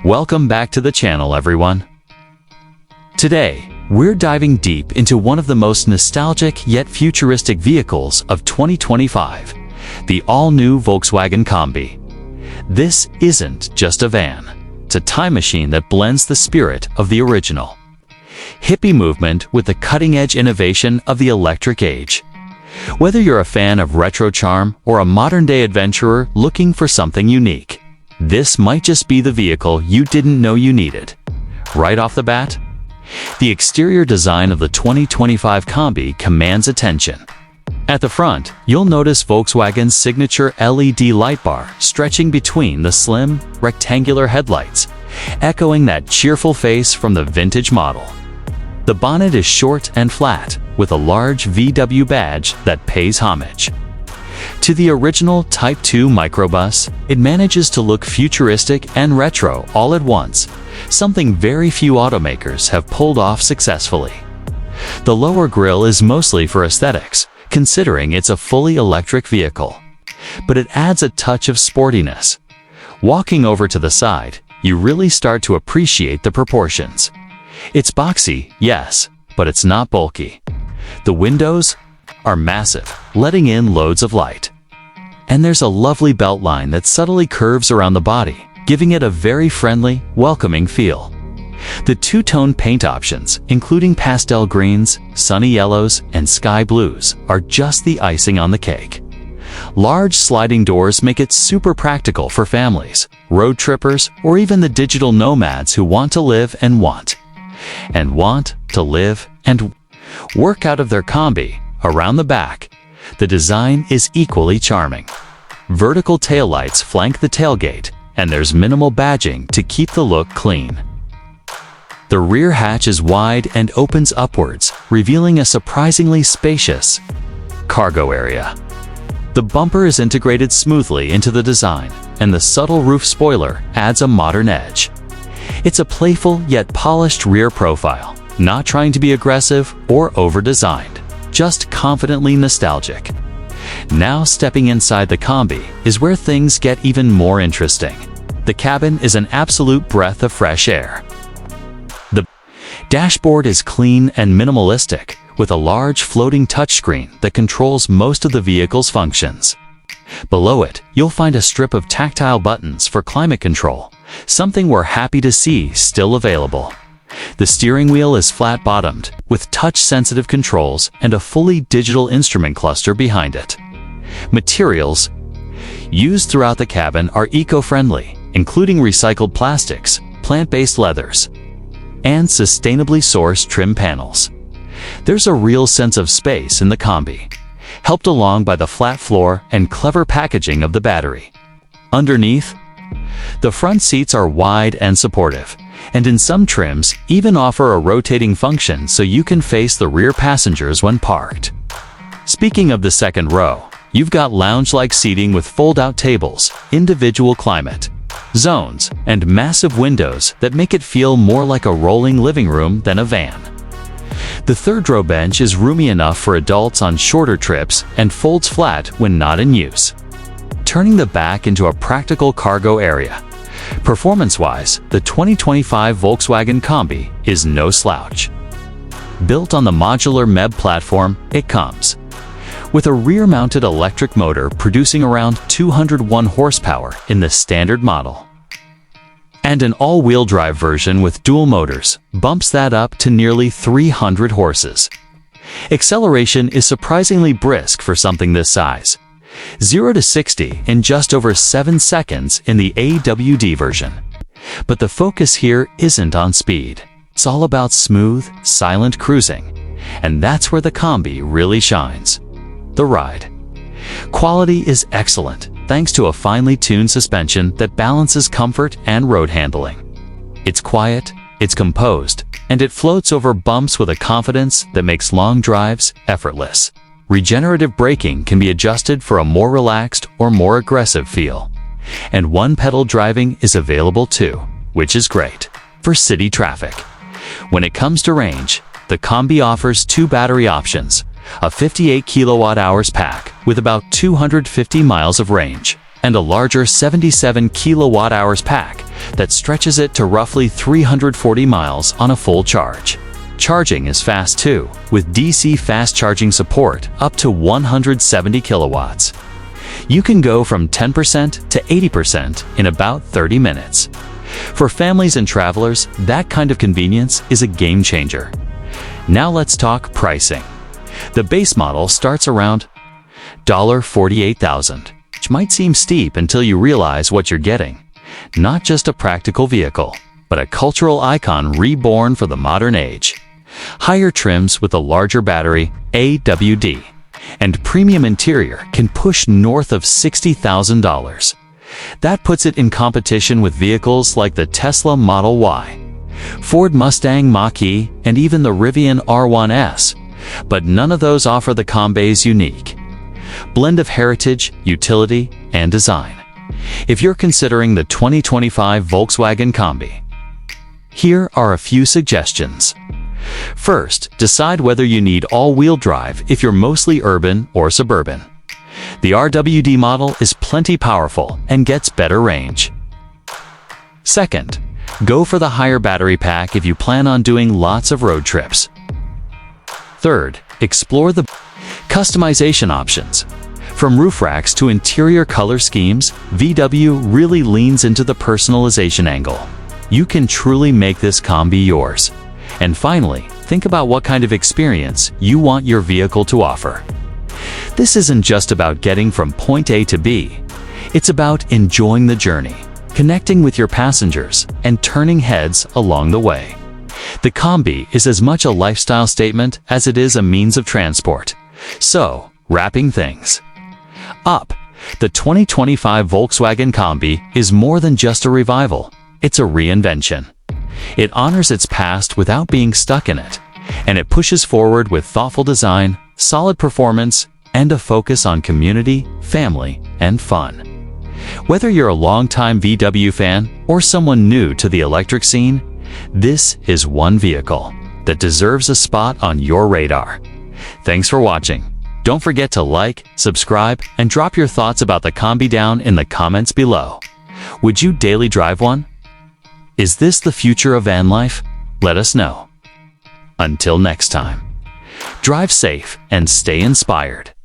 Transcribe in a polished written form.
Welcome back to the channel, everyone. Today, we're diving deep into one of the most nostalgic yet futuristic vehicles of 2025, the all-new Volkswagen Kombi. This isn't just a van. It's a time machine that blends the spirit of the original hippie movement with the cutting-edge innovation of the electric age. Whether you're a fan of retro charm or a modern-day adventurer looking for something unique, this might just be the vehicle you didn't know you needed. Right off the bat, the exterior design of the 2025 Kombi commands attention. At the front, you'll notice Volkswagen's signature LED light bar stretching between the slim, rectangular headlights, echoing that cheerful face from the vintage model. The bonnet is short and flat, with a large VW badge that pays homage to the original Type 2 microbus. It manages to look futuristic and retro all at once, something very few automakers have pulled off successfully. The lower grille is mostly for aesthetics, considering it's a fully electric vehicle, but it adds a touch of sportiness. Walking over to the side, you really start to appreciate the proportions. It's boxy, yes, but it's not bulky. The windows are massive, letting in loads of light. And there's a lovely belt line that subtly curves around the body, giving it a very friendly, welcoming feel. The two-tone paint options, including pastel greens, sunny yellows, and sky blues, are just the icing on the cake. Large sliding doors make it super practical for families, road trippers, or even the digital nomads who want to live and want to live and work out of their Kombi. Around the back, the design is equally charming. Vertical taillights flank the tailgate, and there's minimal badging to keep the look clean. The rear hatch is wide and opens upwards, revealing a surprisingly spacious cargo area. The bumper is integrated smoothly into the design, and the subtle roof spoiler adds a modern edge. It's a playful yet polished rear profile, not trying to be aggressive or over-designed, just confidently nostalgic. Now stepping inside the Kombi is where things get even more interesting. The cabin is an absolute breath of fresh air. The dashboard is clean and minimalistic, with a large floating touchscreen that controls most of the vehicle's functions. Below it, you'll find a strip of tactile buttons for climate control, something we're happy to see still available. The steering wheel is flat-bottomed, with touch-sensitive controls and a fully digital instrument cluster behind it. Materials used throughout the cabin are eco-friendly, including recycled plastics, plant-based leathers, and sustainably sourced trim panels. There's a real sense of space in the Kombi, helped along by the flat floor and clever packaging of the battery. Underneath, the front seats are wide and supportive, and in some trims even offer a rotating function so you can face the rear passengers when parked. Speaking of the second row, you've got lounge-like seating with fold-out tables, individual climate zones, and massive windows that make it feel more like a rolling living room than a van. The third row bench is roomy enough for adults on shorter trips and folds flat when not in use, turning the back into a practical cargo area. Performance-wise, the 2025 Volkswagen Kombi is no slouch. Built on the modular MEB platform, it comes with a rear-mounted electric motor producing around 201 horsepower in the standard model, and an all-wheel drive version with dual motors bumps that up to nearly 300 horses. Acceleration is surprisingly brisk for something this size. 0 to 60 in just over 7 seconds in the AWD version. But the focus here isn't on speed. It's all about smooth, silent cruising. And that's where the Kombi really shines. The ride quality is excellent, thanks to a finely tuned suspension that balances comfort and road handling. It's quiet, it's composed, and it floats over bumps with a confidence that makes long drives effortless. Regenerative braking can be adjusted for a more relaxed or more aggressive feel. And one-pedal driving is available too, which is great for city traffic. When it comes to range, the Kombi offers two battery options, a 58 kilowatt-hours pack with about 250 miles of range, and a larger 77 kilowatt-hours pack that stretches it to roughly 340 miles on a full charge. Charging is fast too, with DC fast charging support up to 170 kilowatts. You can go from 10% to 80% in about 30 minutes. For families and travelers, that kind of convenience is a game changer. Now let's talk pricing. The base model starts around $48,000, which might seem steep until you realize what you're getting. Not just a practical vehicle, but a cultural icon reborn for the modern age. Higher trims with a larger battery, AWD, and premium interior can push north of $60,000. That puts it in competition with vehicles like the Tesla Model Y, Ford Mustang Mach-E, and even the Rivian R1S, but none of those offer the Kombi's unique blend of heritage, utility, and design. If you're considering the 2025 Volkswagen Kombi, here are a few suggestions. First, decide whether you need all-wheel drive if you're mostly urban or suburban. The RWD model is plenty powerful and gets better range. Second, go for the higher battery pack if you plan on doing lots of road trips. Third, explore the customization options. From roof racks to interior color schemes, VW really leans into the personalization angle. You can truly make this Kombi yours. And finally, think about what kind of experience you want your vehicle to offer. This isn't just about getting from point A to B. It's about enjoying the journey, connecting with your passengers, and turning heads along the way. The Kombi is as much a lifestyle statement as it is a means of transport. So, wrapping things up, the 2025 Volkswagen Kombi is more than just a revival. It's a reinvention. It honors its past without being stuck in it, and it pushes forward with thoughtful design, solid performance, and a focus on community, family, and fun. Whether you're a longtime VW fan or someone new to the electric scene, this is one vehicle that deserves a spot on your radar. Thanks for watching. Don't forget to like, subscribe, and drop your thoughts about the Kombi down in the comments below. Would you daily drive one? Is this the future of van life? Let us know. Until next time, drive safe and stay inspired.